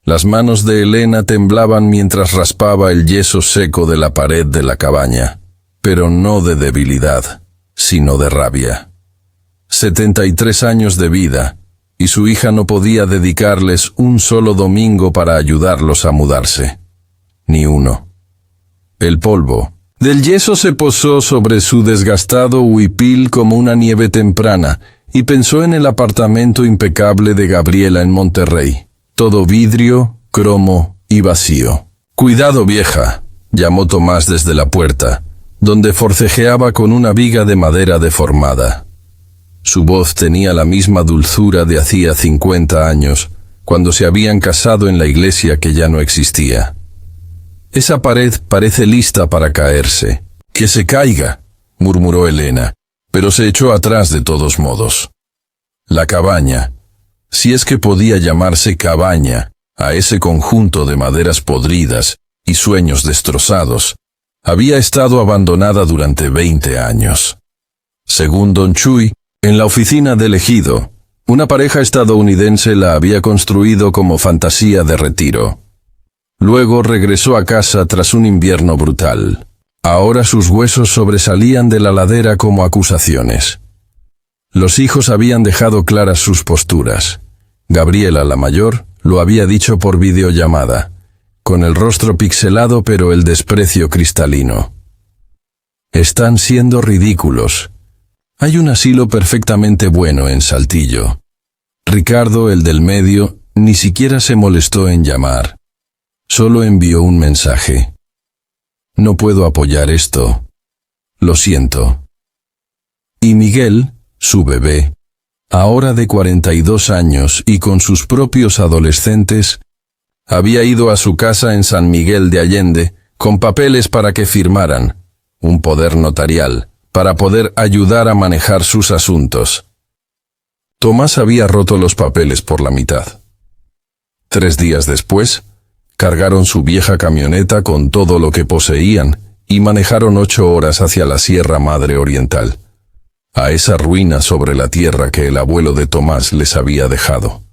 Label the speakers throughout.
Speaker 1: Las manos de Elena temblaban mientras raspaba el yeso seco de la pared de la cabaña, pero no de debilidad, sino de rabia. 73 años de vida, y su hija no podía dedicarles un solo domingo para ayudarlos a mudarse. Ni uno. El polvo del yeso se posó sobre su desgastado huipil como una nieve temprana, y pensó en el apartamento impecable de Gabriela en Monterrey. Todo vidrio, cromo y vacío. «Cuidado, vieja», llamó Tomás desde la puerta, donde forcejeaba con una viga de madera deformada. Su voz tenía la misma dulzura de hacía 50 años, cuando se habían casado en la iglesia que ya no existía. «Esa pared parece lista para caerse». «Que se caiga», murmuró Elena, pero se echó atrás de todos modos. La cabaña, si es que podía llamarse cabaña a ese conjunto de maderas podridas y sueños destrozados, había estado abandonada durante 20 años. Según Don Chuy, en la oficina del ejido, una pareja estadounidense la había construido como fantasía de retiro. Luego regresó a casa tras un invierno brutal. Ahora sus huesos sobresalían de la ladera como acusaciones. Los hijos habían dejado claras sus posturas. Gabriela, la mayor, lo había dicho por videollamada, con el rostro pixelado pero el desprecio cristalino. «Están siendo ridículos. Hay un asilo perfectamente bueno en Saltillo». Ricardo, el del medio, ni siquiera se molestó en llamar. Solo envió un mensaje. «No puedo apoyar esto. Lo siento». Y Miguel, su bebé, ahora de 42 años y con sus propios adolescentes, había ido a su casa en San Miguel de Allende con papeles para que firmaran, un poder notarial, para poder ayudar a manejar sus asuntos. Tomás había roto los papeles por la mitad. 3 días después, cargaron su vieja camioneta con todo lo que poseían y manejaron 8 horas hacia la Sierra Madre Oriental, a esa ruina sobre la tierra que el abuelo de Tomás les había dejado.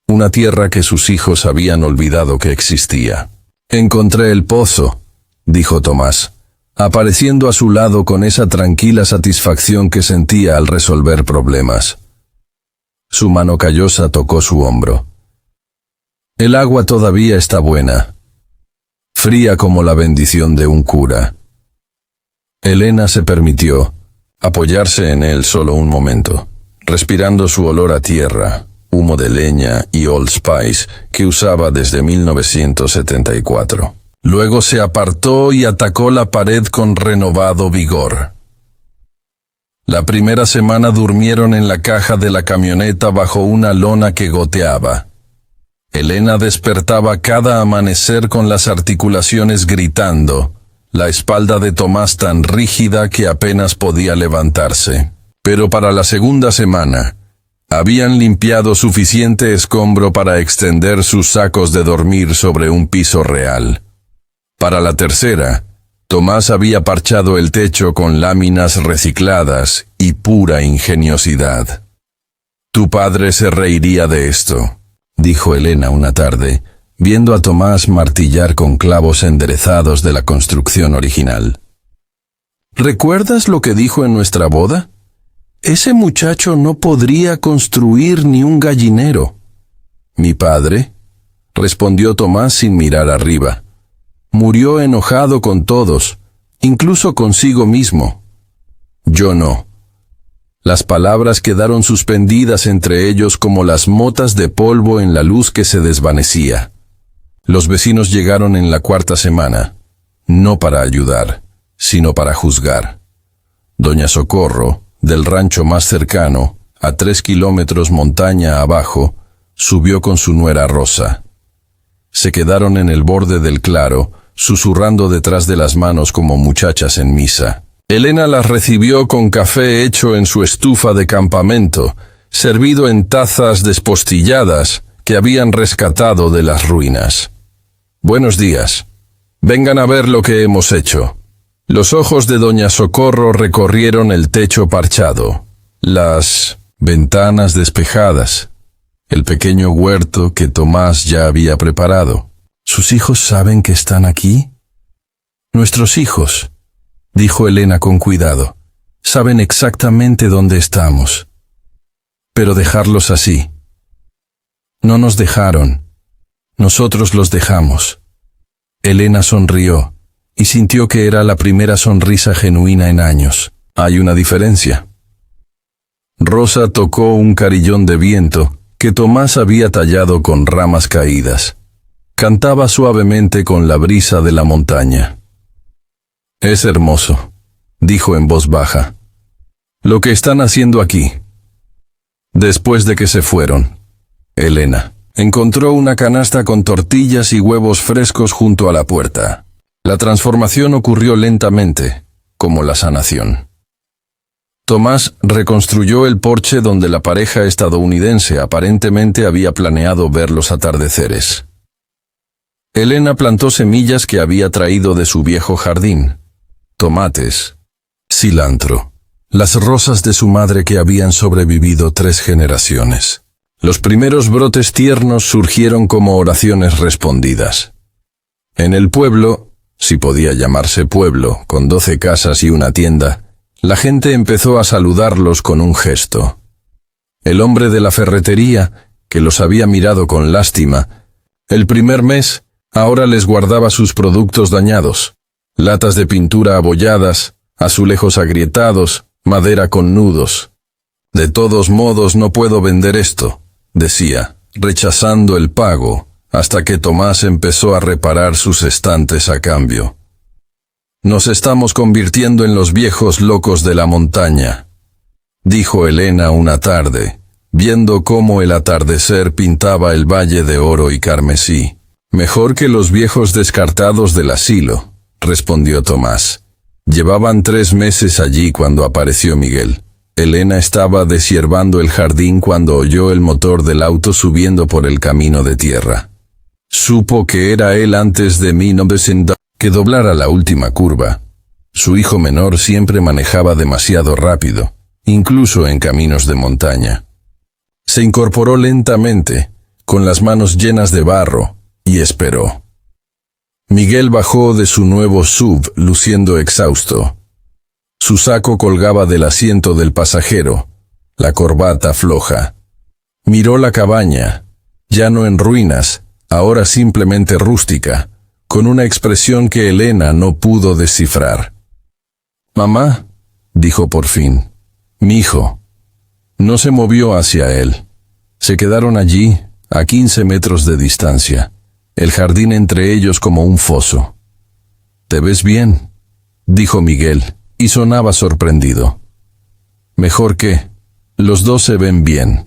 Speaker 1: Una tierra que sus hijos habían olvidado que existía. «Encontré el pozo», dijo Tomás, apareciendo a su lado con esa tranquila satisfacción que sentía al resolver problemas. Su mano callosa tocó su hombro. «El agua todavía está buena, fría como la bendición de un cura». Elena se permitió apoyarse en él solo un momento, respirando su olor a tierra, humo de leña y Old Spice que usaba desde 1974. Luego se apartó y atacó la pared con renovado vigor. La primera semana durmieron en la caja de la camioneta bajo una lona que goteaba. Elena despertaba cada amanecer con las articulaciones gritando, la espalda de Tomás tan rígida que apenas podía levantarse. Pero para la segunda semana, habían limpiado suficiente escombro para extender sus sacos de dormir sobre un piso real. Para la tercera, Tomás había parchado el techo con láminas recicladas y pura ingeniosidad. «Tu padre se reiría de esto», dijo Elena una tarde, viendo a Tomás martillar con clavos enderezados de la construcción original. «¿Recuerdas lo que dijo en nuestra boda? Ese muchacho no podría construir ni un gallinero». «Mi padre», respondió Tomás sin mirar arriba, «murió enojado con todos, incluso consigo mismo. Yo no». Las palabras quedaron suspendidas entre ellos como las motas de polvo en la luz que se desvanecía. Los vecinos llegaron en la 4ª semana, no para ayudar, sino para juzgar. Doña Socorro, del rancho más cercano, a 3 kilómetros montaña abajo, subió con su nuera Rosa. Se quedaron en el borde del claro, susurrando detrás de las manos como muchachas en misa. Elena las recibió con café hecho en su estufa de campamento, servido en tazas despostilladas que habían rescatado de las ruinas. «Buenos días. Vengan a ver lo que hemos hecho». Los ojos de Doña Socorro recorrieron el techo parchado, las ventanas despejadas, el pequeño huerto que Tomás ya había preparado. ¿Sus hijos saben que están aquí? Nuestros hijos, dijo Elena con cuidado, saben exactamente dónde estamos. Pero dejarlos así. No nos dejaron. Nosotros los dejamos. Elena sonrió y sintió que era la primera sonrisa genuina en años. Hay una diferencia. Rosa tocó un carillón de viento que Tomás había tallado con ramas caídas. Cantaba suavemente con la brisa de la montaña. Es hermoso, dijo en voz baja. Lo que están haciendo aquí. Después de que se fueron, Elena encontró una canasta con tortillas y huevos frescos junto a la puerta. La transformación ocurrió lentamente, como la sanación. Tomás reconstruyó el porche donde la pareja estadounidense aparentemente había planeado ver los atardeceres. Elena plantó semillas que había traído de su viejo jardín: tomates, cilantro, las rosas de su madre que habían sobrevivido 3 generaciones. Los primeros brotes tiernos surgieron como oraciones respondidas. En el pueblo, si podía llamarse pueblo, con 12 casas y una tienda, la gente empezó a saludarlos con un gesto. El hombre de la ferretería, que los había mirado con lástima, el primer mes, ahora les guardaba sus productos dañados: latas de pintura abolladas, azulejos agrietados, madera con nudos. De todos modos no puedo vender esto, decía, rechazando el pago, hasta que Tomás empezó a reparar sus estantes a cambio. Nos estamos convirtiendo en los viejos locos de la montaña, dijo Elena una tarde, viendo cómo el atardecer pintaba el valle de oro y carmesí. Mejor que los viejos descartados del asilo, respondió Tomás. Llevaban 3 meses allí cuando apareció Miguel. Elena estaba deshiervando el jardín cuando oyó el motor del auto subiendo por el camino de tierra. Supo que era él antes de 1900 que doblara la última curva. Su hijo menor siempre manejaba demasiado rápido, incluso en caminos de montaña. Se incorporó lentamente, con las manos llenas de barro, y esperó. Miguel bajó de su nuevo SUV luciendo exhausto. Su saco colgaba del asiento del pasajero, la corbata floja. Miró la cabaña, ya no en ruinas, ahora simplemente rústica, con una expresión que Elena no pudo descifrar. «Mamá», dijo por fin. «Mi hijo». No se movió hacia él. Se quedaron allí, a 15 metros de distancia, el jardín entre ellos como un foso. «¿Te ves bien?», dijo Miguel, y sonaba sorprendido. «Mejor que. Los dos se ven bien».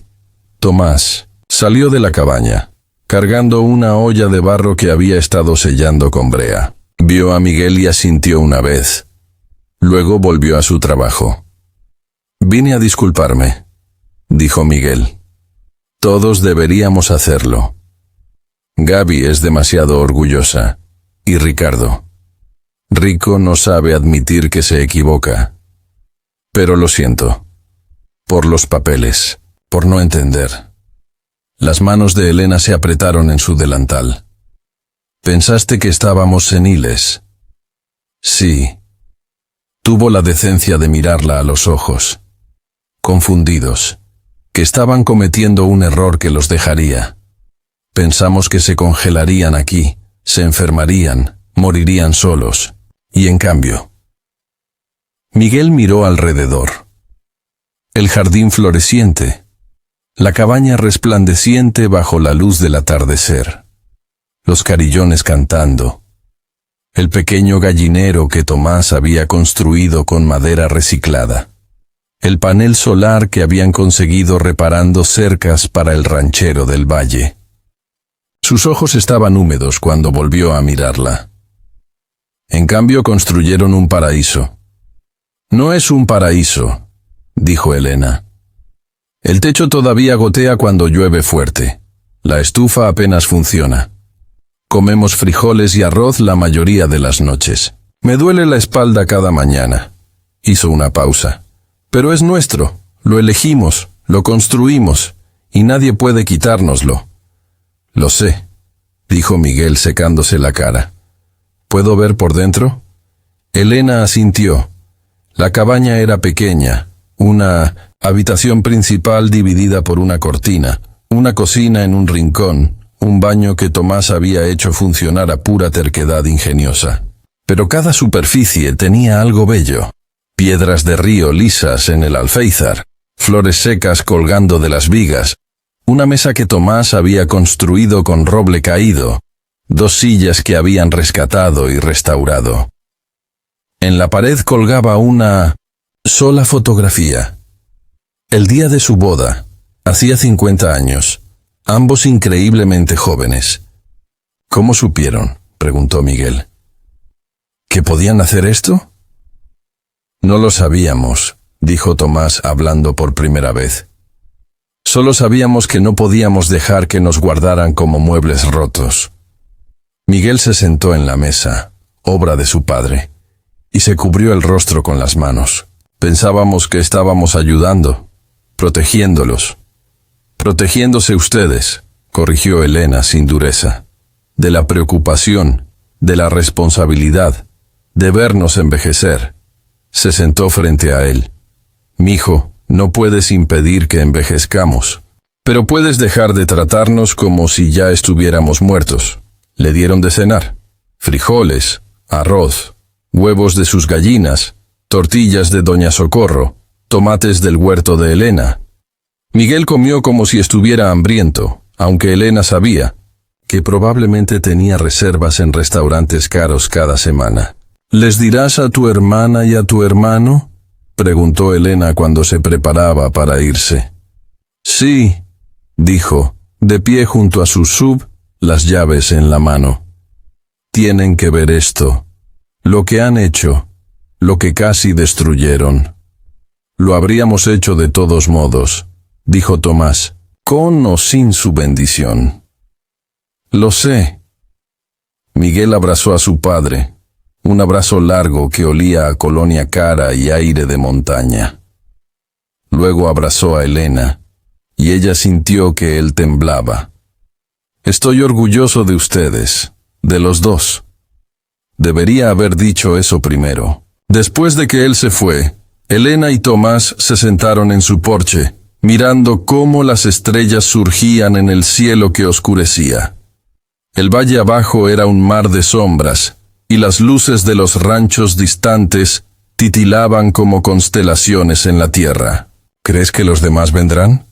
Speaker 1: Tomás salió de la cabaña, cargando una olla de barro que había estado sellando con brea. Vio a Miguel y asintió una vez. Luego volvió a su trabajo. «Vine a disculparme», dijo Miguel. «Todos deberíamos hacerlo. Gaby es demasiado orgullosa. Y Ricardo. Rico no sabe admitir que se equivoca. Pero lo siento. Por los papeles, por no entender». Las manos de Elena se apretaron en su delantal. «¿Pensaste que estábamos seniles?» «Sí». Tuvo la decencia de mirarla a los ojos. Confundidos, que estaban cometiendo un error que los dejaría. Pensamos que se congelarían aquí, se enfermarían, morirían solos. Y en cambio. Miguel miró alrededor. El jardín floreciente. La cabaña resplandeciente bajo la luz del atardecer. Los carillones cantando. El pequeño gallinero que Tomás había construido con madera reciclada. El panel solar que habían conseguido reparando cercas para el ranchero del valle. Sus ojos estaban húmedos cuando volvió a mirarla. En cambio construyeron un paraíso. «No es un paraíso», dijo Elena. «El techo todavía gotea cuando llueve fuerte. La estufa apenas funciona. Comemos frijoles y arroz la mayoría de las noches. Me duele la espalda cada mañana». Hizo una pausa. «Pero es nuestro, lo elegimos, lo construimos, y nadie puede quitárnoslo. Lo sé, dijo Miguel secándose la cara. ¿Puedo ver por dentro? Elena asintió. La cabaña era pequeña, una habitación principal dividida por una cortina, una cocina en un rincón, un baño que Tomás había hecho funcionar a pura terquedad ingeniosa. Pero cada superficie tenía algo bello. Piedras de río lisas en el alféizar, flores secas colgando de las vigas, una mesa que Tomás había construido con roble caído, 2 sillas que habían rescatado y restaurado. En la pared colgaba una sola fotografía. El día de su boda, hacía 50 años, ambos increíblemente jóvenes. ¿Cómo supieron?, preguntó Miguel. ¿Que podían hacer esto? No lo sabíamos, dijo Tomás hablando por primera vez. Solo sabíamos que no podíamos dejar que nos guardaran como muebles rotos. Miguel se sentó en la mesa, obra de su padre, y se cubrió el rostro con las manos. Pensábamos que estábamos ayudando, protegiéndolos. Protegiéndose ustedes, corrigió Elena sin dureza, de la preocupación, de la responsabilidad, de vernos envejecer. Se sentó frente a él. Mijo, no puedes impedir que envejezcamos, pero puedes dejar de tratarnos como si ya estuviéramos muertos. Le dieron de cenar frijoles, arroz, huevos de sus gallinas, tortillas de Doña Socorro, tomates del huerto de Elena. Miguel comió como si estuviera hambriento, aunque Elena sabía que probablemente tenía reservas en restaurantes caros cada semana. ¿Les dirás a tu hermana y a tu hermano?, preguntó Elena cuando se preparaba para irse. Sí, dijo, de pie junto a su sub, las llaves en la mano. Tienen que ver esto. Lo que han hecho, lo que casi destruyeron. Lo habríamos hecho de todos modos, dijo Tomás, con o sin su bendición. Lo sé. Miguel abrazó a su padre. Un abrazo largo que olía a colonia cara y aire de montaña. Luego abrazó a Elena, y ella sintió que él temblaba. Estoy orgulloso de ustedes, de los dos. Debería haber dicho eso primero. Después de que él se fue, Elena y Tomás se sentaron en su porche, mirando cómo las estrellas surgían en el cielo que oscurecía. El valle abajo era un mar de sombras, y las luces de los ranchos distantes titilaban como constelaciones en la tierra. ¿Crees que los demás vendrán?,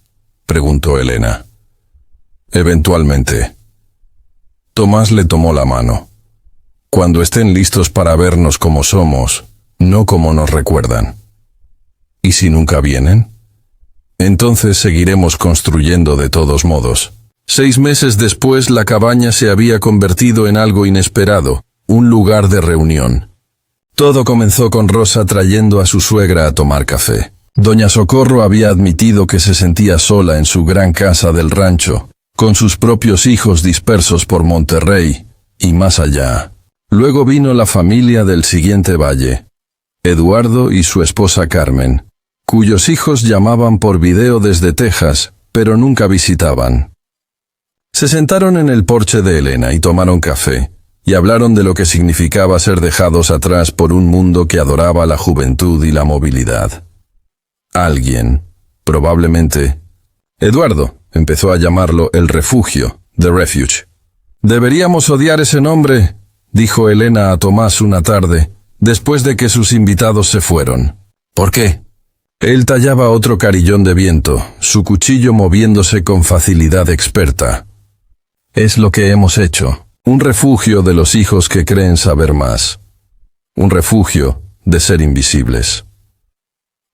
Speaker 1: preguntó Elena. Eventualmente. Tomás le tomó la mano. Cuando estén listos para vernos como somos, no como nos recuerdan. ¿Y si nunca vienen? Entonces seguiremos construyendo de todos modos. 6 meses después la cabaña se había convertido en algo inesperado. Un lugar de reunión. Todo comenzó con Rosa trayendo a su suegra a tomar café. Doña Socorro había admitido que se sentía sola en su gran casa del rancho, con sus propios hijos dispersos por Monterrey y más allá. Luego vino la familia del siguiente valle, Eduardo y su esposa Carmen, cuyos hijos llamaban por video desde Texas, pero nunca visitaban. Se sentaron en el porche de Elena y tomaron café, y hablaron de lo que significaba ser dejados atrás por un mundo que adoraba la juventud y la movilidad. Alguien, probablemente, Eduardo, empezó a llamarlo el refugio, The Refuge. Deberíamos odiar ese nombre, dijo Elena a Tomás una tarde, después de que sus invitados se fueron. ¿Por qué? Él tallaba otro carillón de viento, su cuchillo moviéndose con facilidad experta. Es lo que hemos hecho. Un refugio de los hijos que creen saber más. Un refugio de ser invisibles.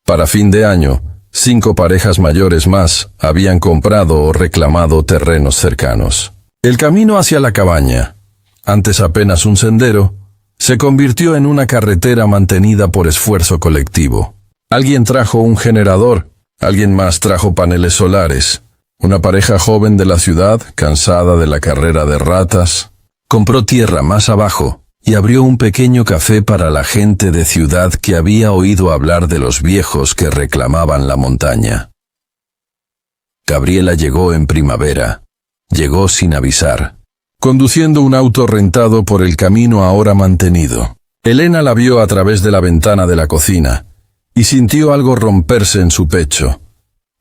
Speaker 1: Para fin de año, 5 parejas mayores más habían comprado o reclamado terrenos cercanos. El camino hacia la cabaña, antes apenas un sendero, se convirtió en una carretera mantenida por esfuerzo colectivo. Alguien trajo un generador, alguien más trajo paneles solares. Una pareja joven de la ciudad, cansada de la carrera de ratas, compró tierra más abajo y abrió un pequeño café para la gente de ciudad que había oído hablar de los viejos que reclamaban la montaña. Gabriela llegó en primavera. Llegó sin avisar, conduciendo un auto rentado por el camino ahora mantenido. Elena la vio a través de la ventana de la cocina y sintió algo romperse en su pecho.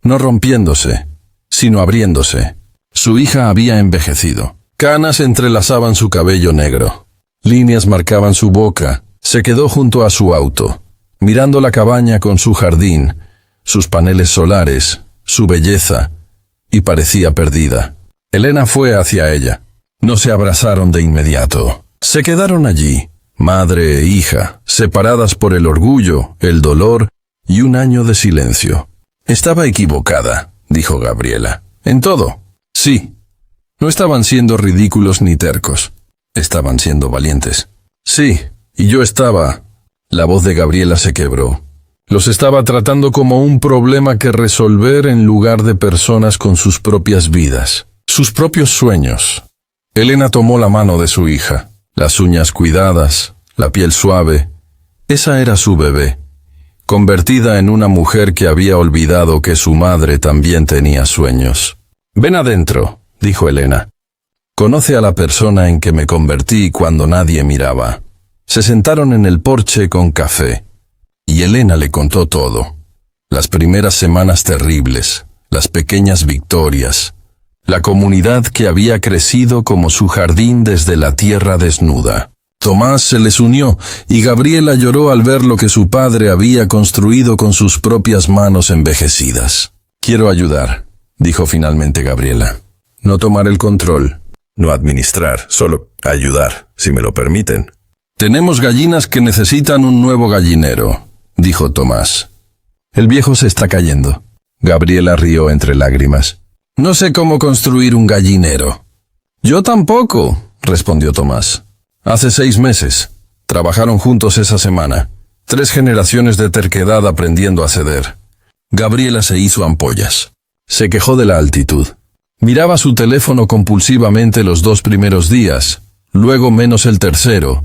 Speaker 1: No rompiéndose, sino abriéndose. Su hija había envejecido. Canas entrelazaban su cabello negro. Líneas marcaban su boca. Se quedó junto a su auto, mirando la cabaña con su jardín, sus paneles solares, su belleza, y parecía perdida. Elena fue hacia ella. No se abrazaron de inmediato. Se quedaron allí, madre e hija, separadas por el orgullo, el dolor y un año de silencio. Estaba equivocada, dijo Gabriela. ¿En todo? Sí. No estaban siendo ridículos ni tercos. Estaban siendo valientes. Sí, y yo estaba... La voz de Gabriela se quebró. Los estaba tratando como un problema que resolver en lugar de personas con sus propias vidas, sus propios sueños. Elena tomó la mano de su hija, las uñas cuidadas, la piel suave. Esa era su bebé, convertida en una mujer que había olvidado que su madre también tenía sueños. «Ven adentro», dijo Elena. «Conoce a la persona en que me convertí cuando nadie miraba». Se sentaron en el porche con café, y Elena le contó todo. Las primeras semanas terribles, las pequeñas victorias, la comunidad que había crecido como su jardín desde la tierra desnuda. Tomás se les unió, y Gabriela lloró al ver lo que su padre había construido con sus propias manos envejecidas. «Quiero ayudar», dijo finalmente Gabriela. «No tomar el control, no administrar, solo ayudar, si me lo permiten». «Tenemos gallinas que necesitan un nuevo gallinero», dijo Tomás. «El viejo se está cayendo». Gabriela rió entre lágrimas. «No sé cómo construir un gallinero». «Yo tampoco», respondió Tomás. «Hace 6 meses. Trabajaron juntos esa semana. 3 generaciones de terquedad aprendiendo a ceder». Gabriela se hizo ampollas. Se quejó de la altitud. Miraba su teléfono compulsivamente los 2 primeros días, luego menos el tercero,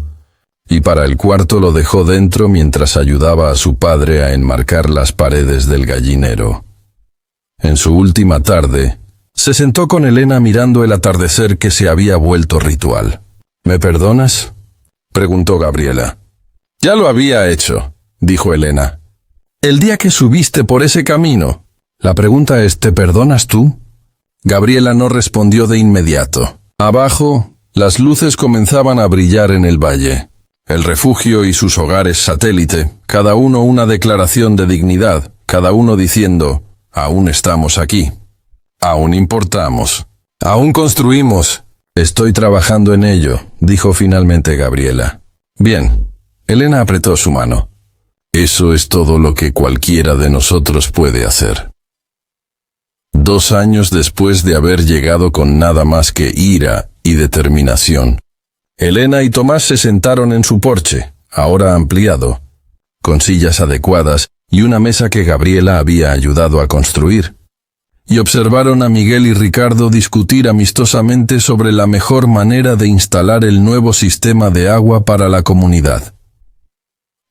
Speaker 1: y para el cuarto lo dejó dentro mientras ayudaba a su padre a enmarcar las paredes del gallinero. En su última tarde, se sentó con Elena mirando el atardecer que se había vuelto ritual. «¿Me perdonas?», preguntó Gabriela. «Ya lo había hecho», dijo Elena. «El día que subiste por ese camino». La pregunta es, ¿te perdonas tú? Gabriela no respondió de inmediato. Abajo, las luces comenzaban a brillar en el valle. El refugio y sus hogares satélite, cada uno una declaración de dignidad, cada uno diciendo, aún estamos aquí, aún importamos, aún construimos. Estoy trabajando en ello, dijo finalmente Gabriela. Bien, Elena apretó su mano. Eso es todo lo que cualquiera de nosotros puede hacer. 2 años después de haber llegado con nada más que ira y determinación, Elena y Tomás se sentaron en su porche, ahora ampliado, con sillas adecuadas y una mesa que Gabriela había ayudado a construir, y observaron a Miguel y Ricardo discutir amistosamente sobre la mejor manera de instalar el nuevo sistema de agua para la comunidad.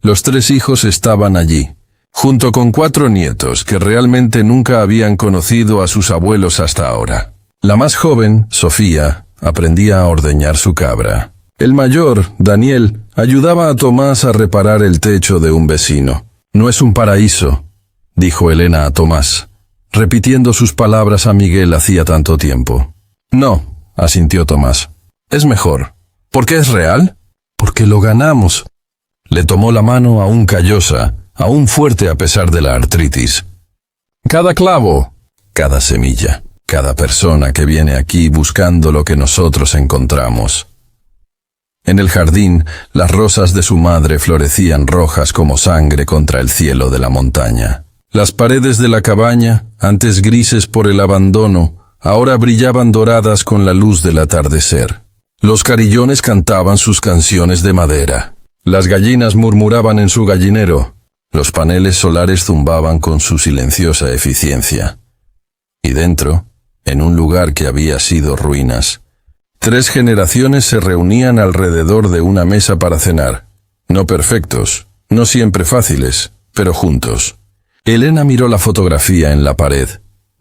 Speaker 1: Los 3 hijos estaban allí, junto con 4 nietos que realmente nunca habían conocido a sus abuelos hasta ahora. La más joven, Sofía, aprendía a ordeñar su cabra. El mayor, Daniel, ayudaba a Tomás a reparar el techo de un vecino. «No es un paraíso», dijo Elena a Tomás, repitiendo sus palabras a Miguel hacía tanto tiempo. «No», asintió Tomás. «Es mejor». «¿Por qué es real?» «Porque lo ganamos». Le tomó la mano aún callosa, aún fuerte a pesar de la artritis. «Cada clavo, cada semilla, cada persona que viene aquí buscando lo que nosotros encontramos». En el jardín, las rosas de su madre florecían rojas como sangre contra el cielo de la montaña. Las paredes de la cabaña, antes grises por el abandono, ahora brillaban doradas con la luz del atardecer. Los carillones cantaban sus canciones de madera. Las gallinas murmuraban en su gallinero. Los paneles solares zumbaban con su silenciosa eficiencia. Y dentro, en un lugar que había sido ruinas, 3 generaciones se reunían alrededor de una mesa para cenar. No perfectos, no siempre fáciles, pero juntos. Elena miró la fotografía en la pared.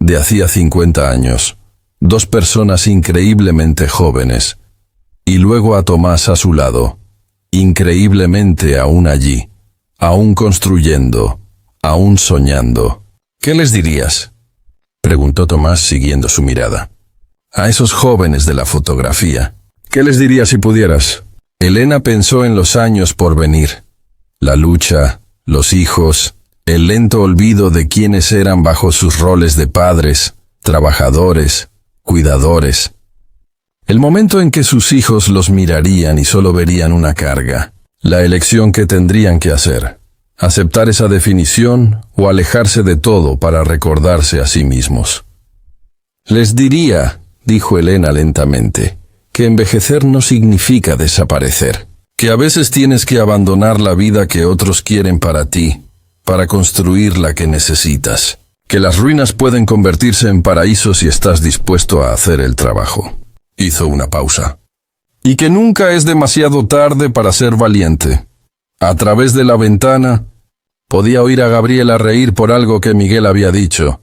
Speaker 1: de hacía 50 años, dos personas increíblemente jóvenes, y luego a Tomás a su lado, increíblemente aún allí, aún construyendo, aún soñando. ¿Qué les dirías?, preguntó Tomás siguiendo su mirada. A esos jóvenes de la fotografía. ¿Qué les dirías si pudieras? Elena pensó en los años por venir, la lucha, los hijos, el lento olvido de quienes eran bajo sus roles de padres, trabajadores, cuidadores. El momento en que sus hijos los mirarían y solo verían una carga, la elección que tendrían que hacer, aceptar esa definición o alejarse de todo para recordarse a sí mismos. Les diría, dijo Elena lentamente, que envejecer no significa desaparecer, que a veces tienes que abandonar la vida que otros quieren para ti, para construir la que necesitas, que las ruinas pueden convertirse en paraísos si estás dispuesto a hacer el trabajo. Hizo una pausa. Y que nunca es demasiado tarde para ser valiente. A través de la ventana, podía oír a Gabriela reír por algo que Miguel había dicho.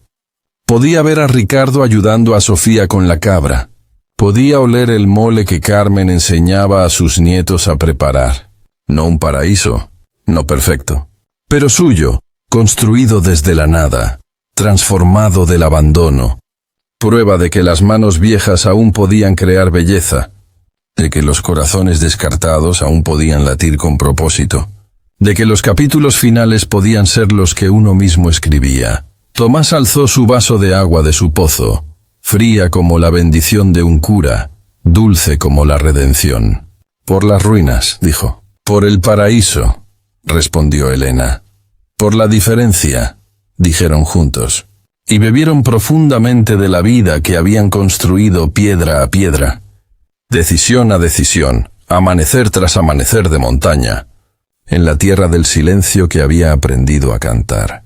Speaker 1: Podía ver a Ricardo ayudando a Sofía con la cabra. Podía oler el mole que Carmen enseñaba a sus nietos a preparar. No un paraíso, no perfecto, pero suyo, construido desde la nada, transformado del abandono. Prueba de que las manos viejas aún podían crear belleza, de que los corazones descartados aún podían latir con propósito, de que los capítulos finales podían ser los que uno mismo escribía. Tomás alzó su vaso de agua de su pozo, fría como la bendición de un cura, dulce como la redención. Por las ruinas, dijo. Por el paraíso, respondió Elena. Por la diferencia, dijeron juntos. Y bebieron profundamente de la vida que habían construido piedra a piedra, decisión a decisión, amanecer tras amanecer de montaña, en la tierra del silencio que había aprendido a cantar.